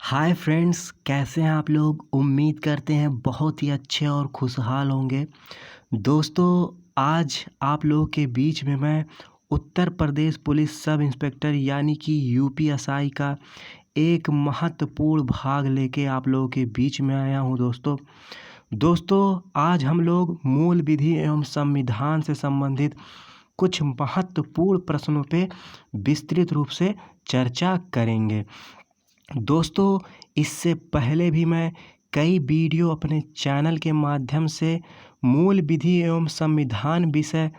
Hi friends, कैसे हैं आप लोग। उम्मीद करते हैं बहुत ही अच्छे और खुशहाल होंगे। दोस्तों, आज आप लोगों के बीच में मैं Uttar Pradesh police sub inspector यानी कि यूपीएसआई का एक महत्वपूर्ण भाग लेके आप लोगों के बीच में आया हूं। दोस्तों, आज हम लोग मूल विधि एवं संविधान से संबंधित कुछ महत्वपूर्ण प्रश्नों पे विस्तृत रूप से चर्चा करेंगे। दोस्तों, इससे पहले भी मैं कई वीडियो अपने चैनल के माध्यम से मूल विधि एवं संविधान विषय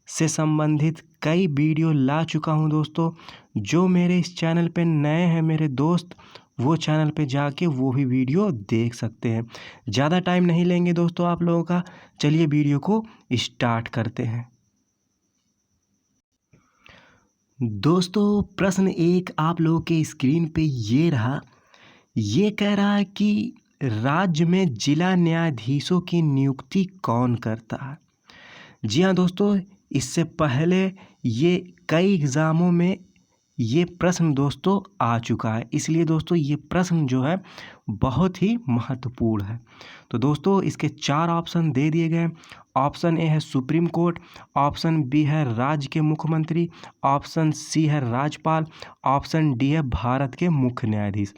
से संबंधित कई वीडियो ला चुका हूं। दोस्तों, जो मेरे इस चैनल पे नए हैं मेरे दोस्त, वो चैनल पे जाके वो भी वीडियो देख सकते हैं। ज़्यादा टाइम नहीं लेंगे दोस्तों आप लोगों का। चलिए वीडियो को स्टार्ट करते हैं। दोस्तों, प्रश्न एक आप लोगों के स्क्रीन पे ये रहा। ये कह रहा है कि राज्य में जिला न्यायाधीशों की नियुक्ति कौन करता है। जी हाँ दोस्तों, इससे पहले ये कई एग्ज़ामों में ये प्रश्न दोस्तों आ चुका है, इसलिए दोस्तों ये प्रश्न जो है बहुत ही महत्वपूर्ण है। तो दोस्तों, इसके 4 ऑप्शन दे दिए गए। ऑप्शन ए है सुप्रीम कोर्ट, ऑप्शन बी है राज्य के मुख्यमंत्री, ऑप्शन सी है राज्यपाल, ऑप्शन डी है भारत के मुख्य न्यायाधीश।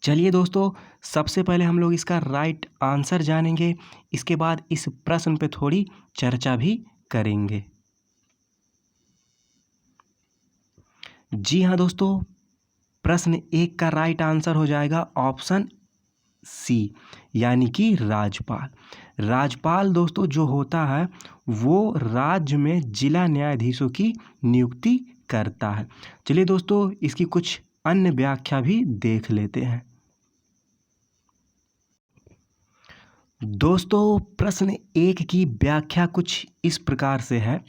चलिए दोस्तों, सबसे पहले हम लोग इसका राइट आंसर जानेंगे। इसके बाद इस प्रश्न पे थोड़ी चर्चा भी करेंगे। जी हाँ दोस्तों, प्रश्न एक का राइट आंसर हो जाएगा ऑप्शन सी, यानी कि राज्यपाल। राज्यपाल दोस्तों जो होता है वो राज्य में जिला न्यायाधीशों की नियुक्ति करता है। चलिए दोस्तों, इसकी कुछ अन्य व्याख्या भी देख लेते हैं। दोस्तों, प्रश्न एक की व्याख्या कुछ इस प्रकार से है।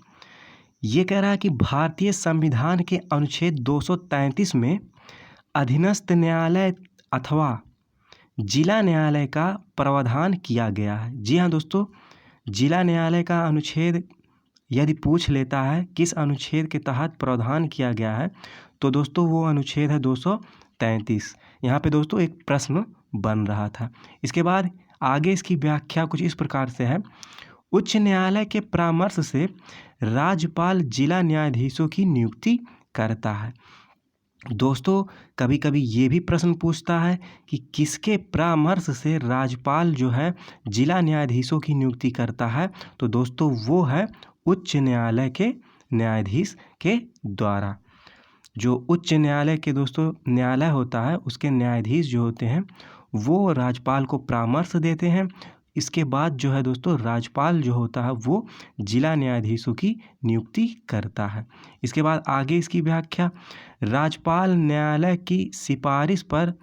ये कह रहा है कि भारतीय संविधान के अनुच्छेद 233 में अधीनस्थ न्यायालय अथवा जिला न्यायालय का प्रावधान किया गया है। जी हाँ दोस्तों, जिला न्यायालय का अनुच्छेद यदि पूछ लेता है किस अनुच्छेद के तहत प्रावधान किया गया है, तो दोस्तों वो अनुच्छेद है 233। यहाँ पे दोस्तों एक प्रश्न बन रहा था। इसके बाद आगे इसकी व्याख्या कुछ इस प्रकार से है। उच्च न्यायालय के परामर्श से राज्यपाल जिला न्यायाधीशों की नियुक्ति करता है। दोस्तों, कभी कभी ये भी प्रश्न पूछता है कि किसके परामर्श से राज्यपाल जो है जिला न्यायाधीशों की नियुक्ति करता है, तो दोस्तों वो है उच्च न्यायालय के न्यायाधीश के द्वारा। जो उच्च न्यायालय के दोस्तों न्यायालय होता है उसके न्यायाधीश जो होते हैं वो राज्यपाल को परामर्श देते हैं। इसके बाद जो है दोस्तों राज्यपाल जो होता है वो जिला न्यायाधीशों की नियुक्ति करता है। इसके बाद आगे इसकी व्याख्या, राज्यपाल न्यायालय की सिफारिश पर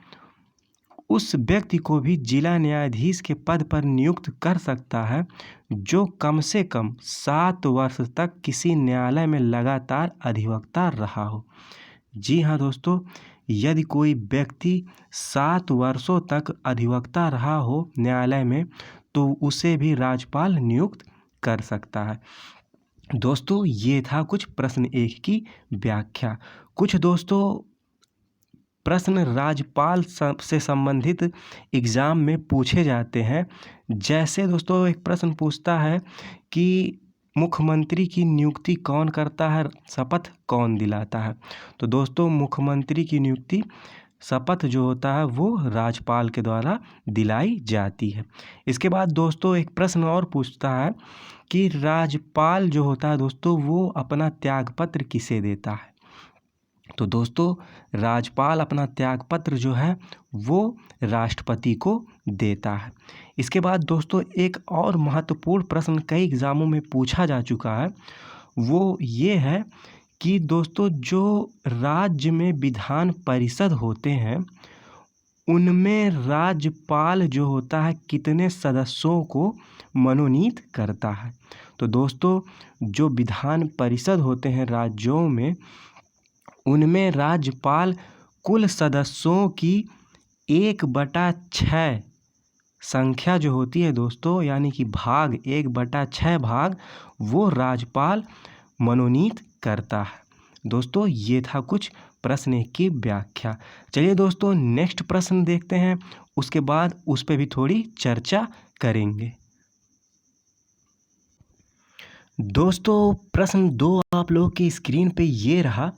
उस व्यक्ति को भी जिला न्यायाधीश के पद पर नियुक्त कर सकता है जो कम से कम 7 वर्ष तक किसी न्यायालय में लगातार अधिवक्ता रहा हो। जी हाँ दोस्तों, यदि कोई व्यक्ति 7 वर्षों तक अधिवक्ता रहा हो न्यायालय में तो उसे भी राज्यपाल नियुक्त कर सकता है। दोस्तों, ये था कुछ प्रश्न एक की व्याख्या। कुछ दोस्तों प्रश्न राज्यपाल से संबंधित एग्ज़ाम में पूछे जाते हैं। जैसे दोस्तों एक प्रश्न पूछता है कि मुख्यमंत्री की नियुक्ति कौन करता है, शपथ कौन दिलाता है। तो दोस्तों मुख्यमंत्री की नियुक्ति शपथ जो होता है वो राज्यपाल के द्वारा दिलाई जाती है। इसके बाद दोस्तों एक प्रश्न और पूछता है कि राज्यपाल जो होता है दोस्तों वो अपना त्यागपत्र किसे देता है। तो दोस्तों राज्यपाल अपना त्यागपत्र जो है वो राष्ट्रपति को देता है। इसके बाद दोस्तों एक और महत्वपूर्ण प्रश्न कई एग्ज़ामों में पूछा जा चुका है, वो ये है कि दोस्तों जो राज्य में विधान परिषद होते हैं उनमें राज्यपाल जो होता है कितने सदस्यों को मनोनीत करता है। तो दोस्तों जो विधान परिषद होते हैं राज्यों में उनमें राज्यपाल कुल सदस्यों की 1/6 संख्या जो होती है दोस्तों, यानी कि भाग 1/6 भाग वो राज्यपाल मनोनीत करता है। दोस्तों ये था कुछ प्रश्न 1 की व्याख्या। चलिए दोस्तों नेक्स्ट प्रश्न देखते हैं, उसके बाद उस पर भी थोड़ी चर्चा करेंगे। दोस्तों प्रश्न 2 आप लोगों की स्क्रीन पे ये रहा।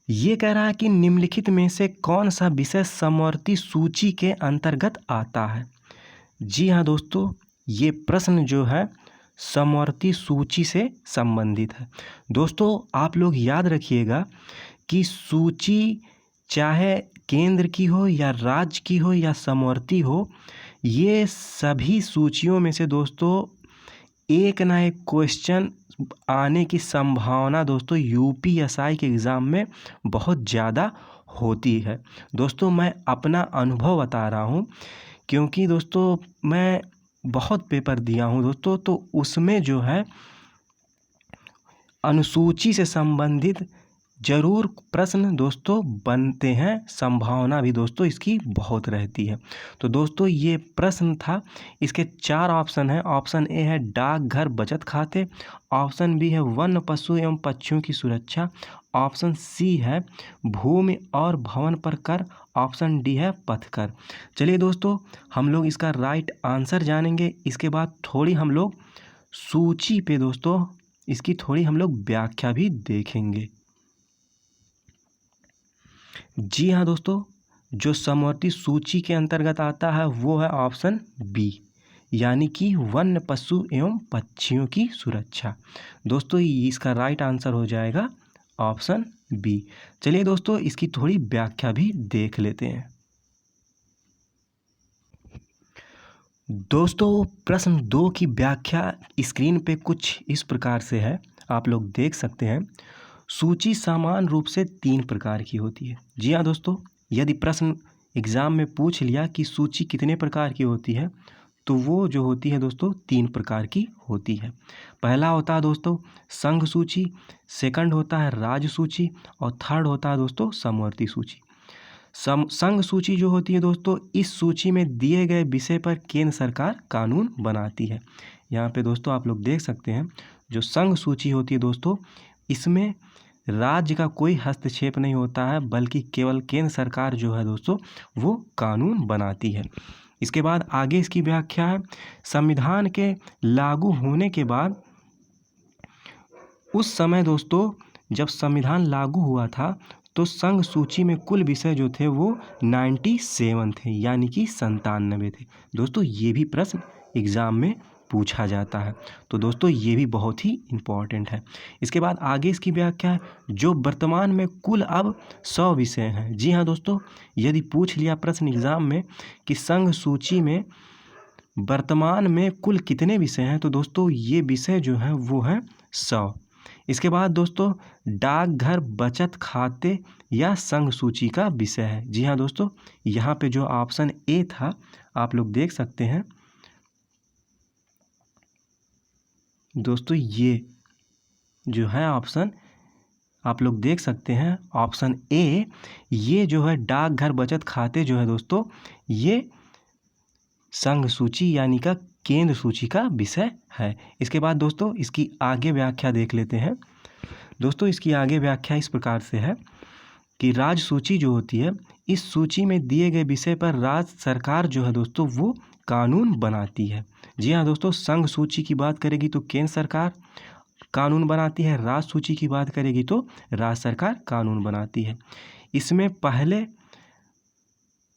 ये कह रहा है कि निम्नलिखित में से कौन सा विषय समवर्ती सूची के अंतर्गत आता है। जी हाँ दोस्तों, ये प्रश्न जो है समवर्ती सूची से संबंधित है। दोस्तों आप लोग याद रखिएगा कि सूची चाहे केंद्र की हो या राज्य की हो या समवर्ती हो, ये सभी सूचियों में से दोस्तों एक ना एक क्वेश्चन आने की संभावना दोस्तों यूपीएसआई के एग्ज़ाम में बहुत ज़्यादा होती है। दोस्तों मैं अपना अनुभव बता रहा हूँ, क्योंकि दोस्तों मैं बहुत पेपर दिया हूँ दोस्तों, तो उसमें जो है अनुसूची से संबंधित जरूर प्रश्न दोस्तों बनते हैं, संभावना भी दोस्तों इसकी बहुत रहती है। तो दोस्तों ये प्रश्न था, इसके 4 ऑप्शन हैं। ऑप्शन ए है डाकघर बचत खाते, ऑप्शन बी है वन्य पशु एवं पक्षियों की सुरक्षा, ऑप्शन सी है भूमि और भवन पर कर, ऑप्शन डी है पथ कर। चलिए दोस्तों हम लोग इसका राइट आंसर जानेंगे, इसके बाद थोड़ी हम लोग सूची पे दोस्तों इसकी थोड़ी हम लोग व्याख्या भी देखेंगे। जी हाँ दोस्तों, जो समवर्ती सूची के अंतर्गत आता है वो है ऑप्शन बी, यानी कि वन्य पशु एवं पक्षियों की सुरक्षा। दोस्तों इसका राइट आंसर हो जाएगा ऑप्शन बी। चलिए दोस्तों इसकी थोड़ी व्याख्या भी देख लेते हैं। दोस्तों प्रश्न 2 की व्याख्या स्क्रीन पे कुछ इस प्रकार से है, आप लोग देख सकते हैं। सूची सामान्य रूप से 3 प्रकार की होती है। जी हाँ दोस्तों, यदि प्रश्न एग्ज़ाम में पूछ लिया कि सूची कितने प्रकार की होती है, तो वो जो होती है दोस्तों 3 प्रकार की होती है। पहला होता है दोस्तों संघ सूची, सेकंड होता है राज्य सूची और थर्ड होता है दोस्तों समवर्ती सूची। संघ सूची जो होती है दोस्तों, इस सूची में दिए गए विषय पर केंद्र सरकार कानून बनाती है। यहाँ पे दोस्तों आप लोग देख सकते हैं, जो संघ सूची होती है दोस्तों, इसमें राज्य का कोई हस्तक्षेप नहीं होता है, बल्कि केवल केंद्र सरकार जो है दोस्तों वो कानून बनाती है। इसके बाद आगे इसकी व्याख्या है। संविधान के लागू होने के बाद उस समय दोस्तों जब संविधान लागू हुआ था, तो संघ सूची में कुल विषय जो थे वो 97 थे, यानी कि 97 थे। दोस्तों ये भी प्रश्न एग्ज़ाम में पूछा जाता है, तो दोस्तों ये भी बहुत ही इम्पॉर्टेंट है। इसके बाद आगे इसकी व्याख्या है, जो वर्तमान में कुल अब 100 विषय हैं। जी हाँ दोस्तों, यदि पूछ लिया प्रश्न एग्ज़ाम में कि संघ सूची में वर्तमान में कुल कितने विषय हैं, तो दोस्तों ये विषय जो हैं वो हैं 100। इसके बाद दोस्तों डाकघर बचत खाते या संघ सूची का विषय है। जी हाँ दोस्तों, यहाँ पे जो ऑप्शन ए था आप लोग देख सकते हैं दोस्तों, ये जो है ऑप्शन आप लोग देख सकते हैं, ऑप्शन ए, ये जो है डाकघर बचत खाते जो है दोस्तों, ये संघ सूची यानी का केंद्र सूची का विषय है। इसके बाद दोस्तों इसकी आगे व्याख्या देख लेते हैं। दोस्तों इसकी आगे व्याख्या इस प्रकार से है कि राज्य सूची जो होती है, इस सूची में दिए गए विषय पर राज्य सरकार जो है दोस्तों वो कानून बनाती है। जी हाँ दोस्तों, संघ सूची की बात करेगी तो केंद्र सरकार कानून बनाती है, राज्य सूची की बात करेगी तो राज्य सरकार कानून बनाती है। इसमें पहले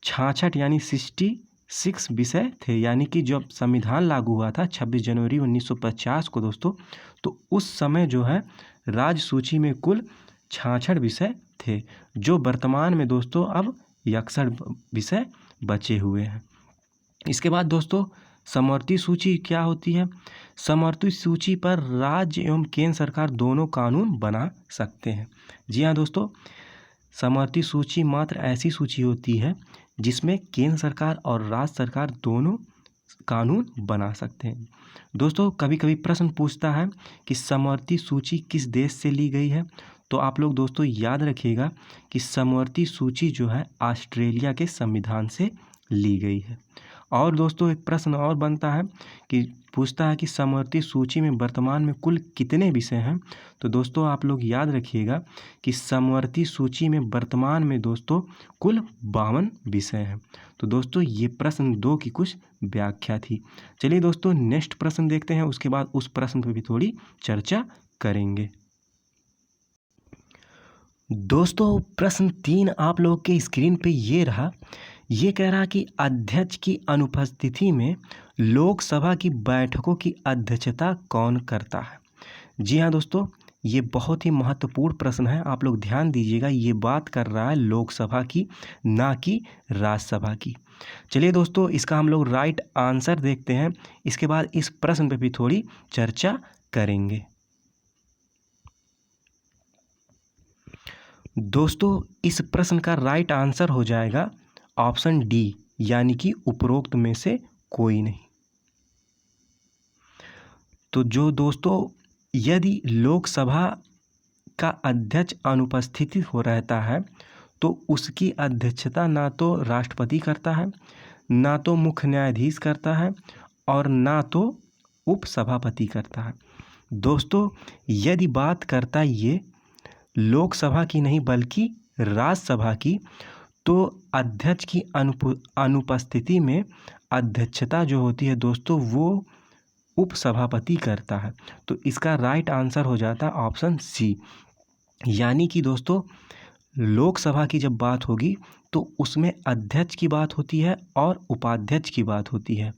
66 यानी 66 विषय थे, यानी कि जब संविधान लागू हुआ था 26 जनवरी 1950 को दोस्तों, तो उस समय जो है राज्य सूची में कुल 66 विषय थे, जो वर्तमान में दोस्तों अब 61 विषय बचे हुए हैं। इसके बाद दोस्तों समवर्ती सूची क्या होती है? समवर्ती सूची पर राज्य एवं केंद्र सरकार दोनों कानून बना सकते हैं। जी हाँ दोस्तों, समवर्ती सूची मात्र ऐसी सूची होती है जिसमें केंद्र सरकार और राज्य सरकार दोनों कानून बना सकते हैं। दोस्तों कभी कभी प्रश्न पूछता है कि समवर्ती सूची किस देश से ली गई है, तो आप लोग दोस्तों याद रखिएगा कि समवर्ती सूची जो है ऑस्ट्रेलिया के संविधान से ली गई है। और दोस्तों एक प्रश्न और बनता है कि पूछता है कि समवर्ती सूची में वर्तमान में कुल कितने विषय हैं। तो दोस्तों आप लोग याद रखिएगा कि समवर्ती सूची में वर्तमान में दोस्तों कुल 52 विषय हैं। तो दोस्तों ये प्रश्न 2 की कुछ व्याख्या थी। चलिए दोस्तों नेक्स्ट प्रश्न देखते हैं, उसके बाद उस प्रश्न पर भी थोड़ी चर्चा करेंगे। दोस्तों प्रश्न 3 आप लोग के स्क्रीन पे ये रहा। ये कह रहा कि अध्यक्ष की अनुपस्थिति में लोकसभा की बैठकों की अध्यक्षता कौन करता है। जी हाँ दोस्तों, ये बहुत ही महत्वपूर्ण प्रश्न है। आप लोग ध्यान दीजिएगा, ये बात कर रहा है लोकसभा की, ना कि राज्यसभा की। चलिए दोस्तों इसका हम लोग राइट आंसर देखते हैं, इसके बाद इस प्रश्न पे भी थोड़ी चर्चा करेंगे। दोस्तों इस प्रश्न का राइट आंसर हो जाएगा ऑप्शन डी, यानी कि उपरोक्त में से कोई नहीं। तो जो दोस्तों यदि लोकसभा का अध्यक्ष अनुपस्थित हो रहता है तो उसकी अध्यक्षता ना तो राष्ट्रपति करता है, ना तो मुख्य न्यायाधीश करता है, और ना तो उपसभापति करता है। दोस्तों यदि बात करता ये लोकसभा की नहीं बल्कि राज्यसभा की, तो अध्यक्ष की अनुपस्थिति में अध्यक्षता जो होती है दोस्तों वो उपसभापति करता है। तो इसका राइट आंसर हो जाता है ऑप्शन सी, यानी कि दोस्तों लोकसभा की जब बात होगी तो उसमें अध्यक्ष की बात होती है और उपाध्यक्ष की बात होती है।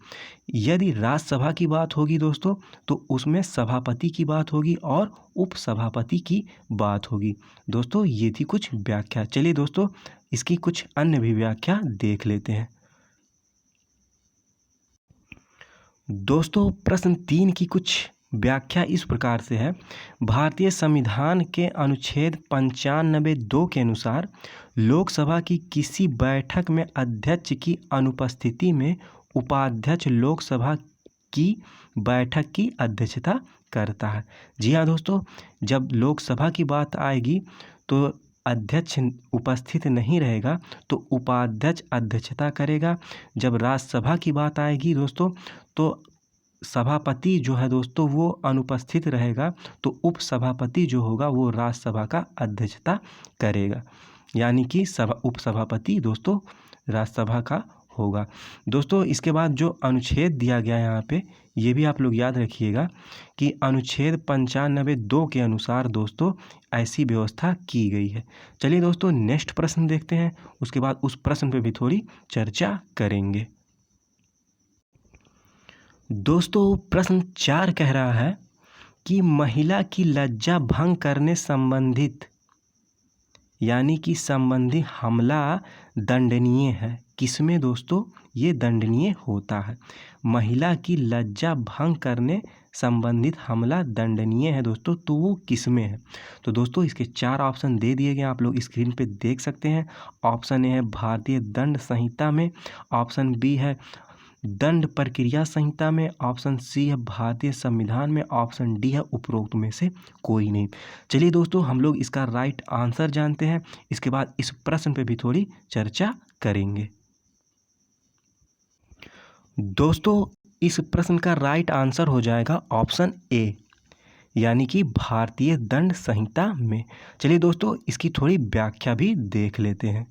यदि राज्यसभा की बात होगी दोस्तों तो उसमें सभापति की बात होगी और उपसभापति की बात होगी। दोस्तों ये थी कुछ व्याख्या। चलिए दोस्तों इसकी कुछ अन्य भी व्याख्या देख लेते हैं। दोस्तों प्रश्न 3 की कुछ व्याख्या इस प्रकार से है। भारतीय संविधान के अनुच्छेद 95(2) के अनुसार लोकसभा की किसी बैठक में अध्यक्ष की अनुपस्थिति में उपाध्यक्ष लोकसभा की बैठक की अध्यक्षता करता है। जी हाँ दोस्तों, जब लोकसभा की बात आएगी तो अध्यक्ष उपस्थित नहीं रहेगा तो उपाध्यक्ष अध्यक्षता करेगा। जब राज्यसभा की बात आएगी दोस्तों तो सभापति जो है दोस्तों वो अनुपस्थित रहेगा तो उपसभापति जो होगा वो राज्यसभा का अध्यक्षता करेगा, यानी कि उपसभापति दोस्तों राज्यसभा का होगा। दोस्तों इसके बाद जो अनुच्छेद दिया गया है यहाँ पे ये भी आप लोग याद रखिएगा कि अनुच्छेद 95(2) के अनुसार दोस्तों ऐसी व्यवस्था की गई है। चलिए दोस्तों नेक्स्ट प्रश्न देखते हैं, उसके बाद उस प्रश्न पे भी थोड़ी चर्चा करेंगे। दोस्तों प्रश्न 4 कह रहा है कि महिला की लज्जा भंग करने संबंधित, यानी कि संबंधी हमला दंडनीय है। किसमें दोस्तों ये दंडनीय होता है? महिला की लज्जा भंग करने संबंधित हमला दंडनीय है दोस्तों, तो वो किसमें है? तो दोस्तों इसके 4 ऑप्शन दे दिए गए, आप लोग स्क्रीन पे देख सकते हैं। ऑप्शन ए है भारतीय दंड संहिता में, ऑप्शन बी है दंड प्रक्रिया संहिता में, ऑप्शन सी है भारतीय संविधान में, ऑप्शन डी है उपरोक्त में से कोई नहीं। चलिए दोस्तों हम लोग इसका राइट आंसर जानते हैं, इसके बाद इस प्रश्न पे भी थोड़ी चर्चा करेंगे। दोस्तों इस प्रश्न का राइट आंसर हो जाएगा ऑप्शन ए, यानी कि भारतीय दंड संहिता में। चलिए दोस्तों इसकी थोड़ी व्याख्या भी देख लेते हैं।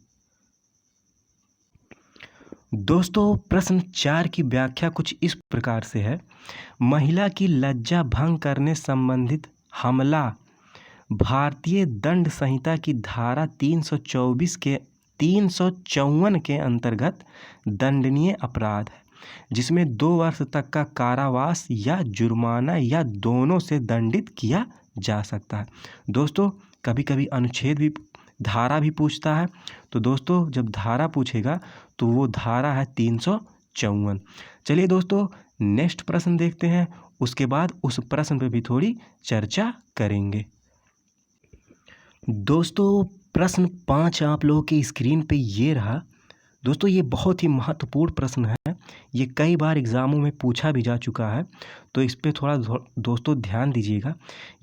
दोस्तों प्रश्न 4 की व्याख्या कुछ इस प्रकार से है। महिला की लज्जा भंग करने संबंधित हमला भारतीय दंड संहिता की धारा 354 के अंतर्गत दंडनीय अपराध है, जिसमें 2 वर्ष तक का कारावास या जुर्माना या दोनों से दंडित किया जा सकता है। दोस्तों कभी कभी अनुच्छेद भी धारा भी पूछता है, तो दोस्तों जब धारा पूछेगा तो वो धारा है 354। चलिए दोस्तों नेक्स्ट प्रश्न देखते हैं, उसके बाद उस प्रश्न पे भी थोड़ी चर्चा करेंगे। दोस्तों प्रश्न 5 आप लोगों की स्क्रीन पे ये रहा। दोस्तों ये बहुत ही महत्वपूर्ण प्रश्न है, ये कई बार एग्ज़ामों में पूछा भी जा चुका है, तो इस पे थोड़ा दोस्तों ध्यान दीजिएगा।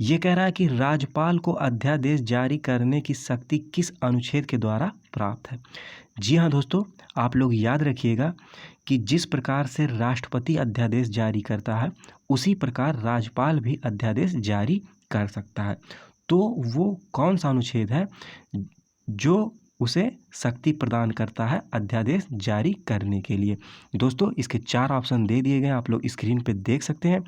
ये कह रहा है कि राज्यपाल को अध्यादेश जारी करने की शक्ति किस अनुच्छेद के द्वारा प्राप्त है? जी हाँ दोस्तों, आप लोग याद रखिएगा कि जिस प्रकार से राष्ट्रपति अध्यादेश जारी करता है, उसी प्रकार राज्यपाल भी अध्यादेश जारी कर सकता है। तो वो कौन सा अनुच्छेद है जो उसे शक्ति प्रदान करता है अध्यादेश जारी करने के लिए? दोस्तों इसके 4 ऑप्शन दे दिए गए हैं, आप लोग स्क्रीन पे देख सकते हैं।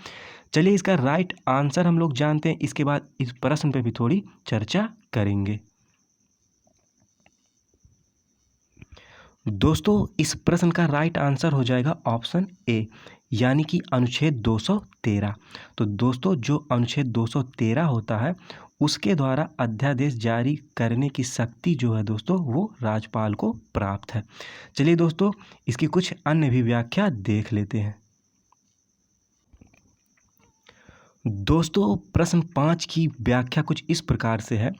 चलिए इसका राइट आंसर हम लोग जानते हैं, इसके बाद इस प्रश्न पे भी थोड़ी चर्चा करेंगे। दोस्तों इस प्रश्न का राइट आंसर हो जाएगा ऑप्शन ए, यानी कि अनुच्छेद 213। तो दोस्तों जो अनुच्छेद 213 होता है, उसके द्वारा अध्यादेश जारी करने की शक्ति जो है दोस्तों, वो राज्यपाल को प्राप्त है। चलिए दोस्तों इसकी कुछ अन्य भी व्याख्या देख लेते हैं। दोस्तों प्रश्न 5 की व्याख्या कुछ इस प्रकार से है।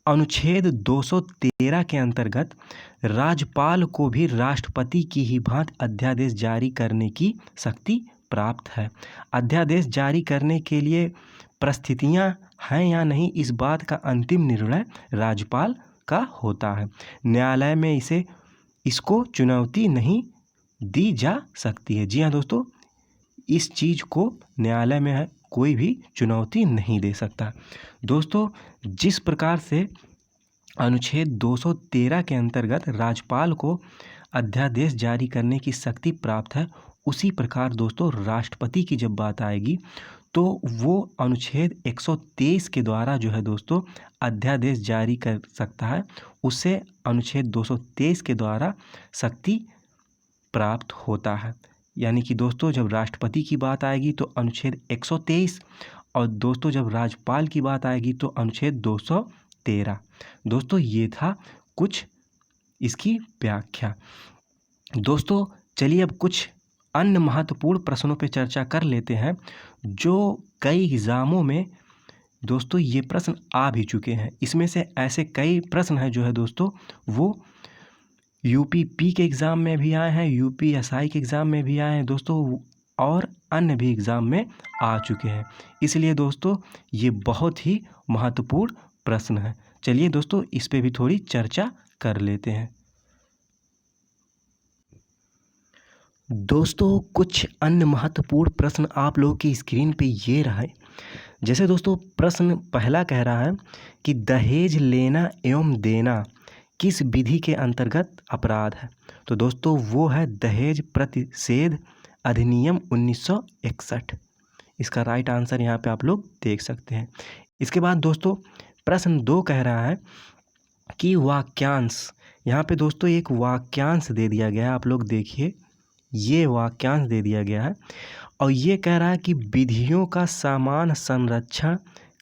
अनुच्छेद 213 के अंतर्गत राज्यपाल को भी राष्ट्रपति की ही भांति अध्यादेश जारी करने की शक्ति प्राप्त है। अध्यादेश जारी करने के लिए परिस्थितियां हैं या नहीं, इस बात का अंतिम निर्णय राज्यपाल का होता है। न्यायालय में इसको चुनौती नहीं दी जा सकती है। जी हाँ दोस्तों, इस चीज़ को न्यायालय में कोई भी चुनौती नहीं दे सकता। दोस्तों जिस प्रकार से अनुच्छेद 213 के अंतर्गत राज्यपाल को अध्यादेश जारी करने की शक्ति प्राप्त है, उसी प्रकार दोस्तों राष्ट्रपति की जब बात आएगी तो वो अनुच्छेद 123 के द्वारा जो है दोस्तों अध्यादेश जारी कर सकता है। उससे अनुच्छेद 223 के द्वारा शक्ति प्राप्त होता है। यानी कि दोस्तों जब राष्ट्रपति की बात आएगी तो अनुच्छेद 123, और दोस्तों जब राज्यपाल की बात आएगी तो अनुच्छेद 213। दोस्तों ये था कुछ इसकी व्याख्या। दोस्तों चलिए अब कुछ अन्य महत्वपूर्ण प्रश्नों पर चर्चा कर लेते हैं, जो कई एग्ज़ामों में दोस्तों ये प्रश्न आ भी चुके हैं। इसमें से ऐसे कई प्रश्न हैं जो है दोस्तों वो यूपी के एग्ज़ाम में भी आए हैं, यूपीएसआई के एग्ज़ाम में भी आए हैं दोस्तों, और अन्य भी एग्ज़ाम में आ चुके हैं। इसलिए दोस्तों ये बहुत ही महत्वपूर्ण प्रश्न है। चलिए दोस्तों इस पे भी थोड़ी चर्चा कर लेते हैं। दोस्तों कुछ अन्य महत्वपूर्ण प्रश्न आप लोगों की स्क्रीन पे ये रहा है। जैसे दोस्तों प्रश्न पहला कह रहा है कि दहेज लेना एवं देना किस विधि के अंतर्गत अपराध है? तो दोस्तों वो है दहेज प्रतिषेध अधिनियम 1961। इसका राइट आंसर यहाँ पे आप लोग देख सकते हैं। इसके बाद दोस्तों प्रश्न 2 कह रहा है कि वाक्यांश, यहाँ पे दोस्तों एक वाक्यांश दे दिया गया है, आप लोग देखिए ये वाक्यांश दे दिया गया है, और ये कह रहा है कि विधियों का समान संरक्षण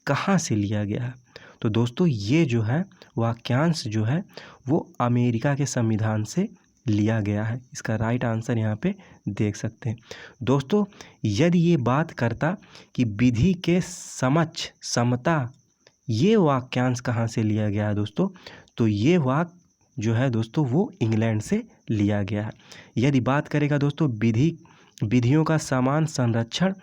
कहाँ से लिया गया है? तो दोस्तों ये जो है वाक्यांश जो है वो अमेरिका के संविधान से लिया गया है। इसका राइट आंसर यहाँ पे देख सकते हैं। दोस्तों यदि ये बात करता कि विधि के समक्ष समता, ये वाक्यांश कहाँ से लिया गया है दोस्तों? तो ये वाक्य जो है दोस्तों वो इंग्लैंड से लिया गया है। यदि बात करेगा दोस्तों विधियों का समान संरक्षण,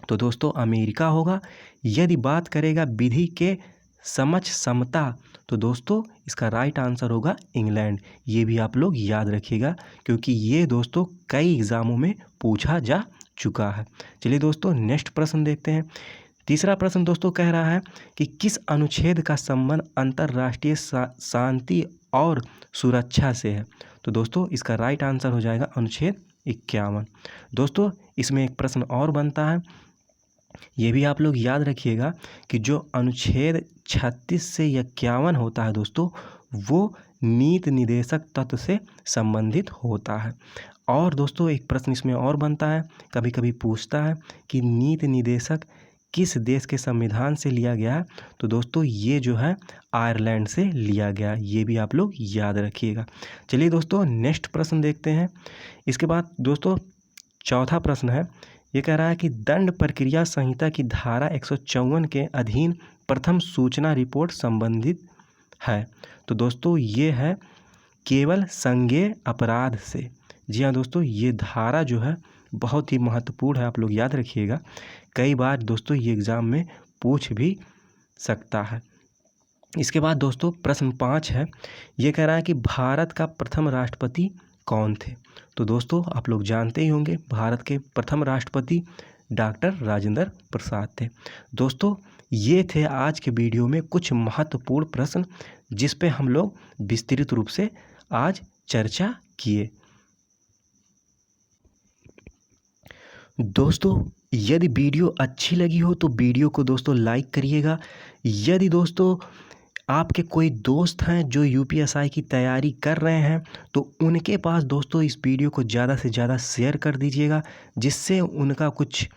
तो दोस्तों अमेरिका होगा। यदि बात करेगा विधि के समक्ष समता, तो दोस्तों इसका राइट आंसर होगा इंग्लैंड। ये भी आप लोग याद रखिएगा क्योंकि ये दोस्तों कई एग्ज़ामों में पूछा जा चुका है। चलिए दोस्तों नेक्स्ट प्रश्न देखते हैं। तीसरा प्रश्न दोस्तों कह रहा है कि किस अनुच्छेद का संबंध अंतर्राष्ट्रीय शांति और सुरक्षा से है? तो दोस्तों इसका राइट आंसर हो जाएगा अनुच्छेद 51। दोस्तों इसमें एक प्रश्न और बनता है, ये भी आप लोग याद रखिएगा कि जो अनुच्छेद 36 से 51 होता है दोस्तों, वो नीति निदेशक तत्व से संबंधित होता है। और दोस्तों एक प्रश्न इसमें और बनता है, कभी कभी पूछता है कि नीति निदेशक किस देश के संविधान से लिया गया है? तो दोस्तों ये जो है आयरलैंड से लिया गया, ये भी आप लोग याद रखिएगा। चलिए दोस्तों नेक्स्ट प्रश्न देखते हैं। इसके बाद दोस्तों चौथा प्रश्न है, ये कह रहा है कि दंड प्रक्रिया संहिता की धारा 154 के अधीन प्रथम सूचना रिपोर्ट संबंधित है। तो दोस्तों ये है केवल संज्ञेय अपराध से। जी हाँ दोस्तों, ये धारा जो है बहुत ही महत्वपूर्ण है, आप लोग याद रखिएगा। कई बार दोस्तों ये एग्ज़ाम में पूछ भी सकता है। इसके बाद दोस्तों प्रश्न 5 है, ये कह रहा है कि भारत का प्रथम राष्ट्रपति कौन थे। तो दोस्तों आप लोग जानते ही होंगे, भारत के प्रथम राष्ट्रपति डॉक्टर राजेंद्र प्रसाद थे। दोस्तों ये थे आज के वीडियो में कुछ महत्वपूर्ण प्रश्न जिस पे हम लोग विस्तृत रूप से आज चर्चा किए। दोस्तों यदि वीडियो अच्छी लगी हो तो वीडियो को दोस्तों लाइक करिएगा। यदि दोस्तों आपके कोई दोस्त हैं जो यूपीएसआई की तैयारी कर रहे हैं तो उनके पास दोस्तों इस वीडियो को ज़्यादा से ज़्यादा शेयर कर दीजिएगा, जिससे उनका कुछ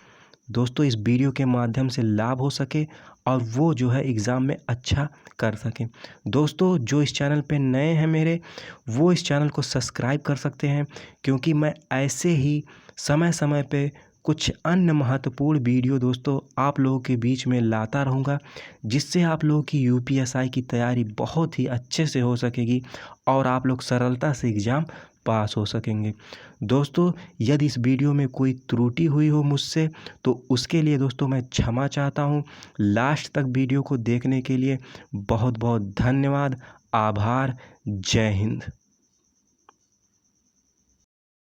दोस्तों इस वीडियो के माध्यम से लाभ हो सके और वो जो है एग्ज़ाम में अच्छा कर सकें। दोस्तों जो इस चैनल पे नए हैं मेरे, वो इस चैनल को सब्सक्राइब कर सकते हैं, क्योंकि मैं ऐसे ही समय समय पे कुछ अन्य महत्वपूर्ण वीडियो दोस्तों आप लोगों के बीच में लाता रहूँगा, जिससे आप लोगों की यूपीएसआई की तैयारी बहुत ही अच्छे से हो सकेगी और आप लोग सरलता से एग्ज़ाम पास हो सकेंगे। दोस्तों यदि इस वीडियो में कोई त्रुटि हुई हो मुझसे तो उसके लिए दोस्तों मैं क्षमा चाहता हूँ। लास्ट तक वीडियो को देखने के लिए बहुत बहुत धन्यवाद, आभार, जय हिंद।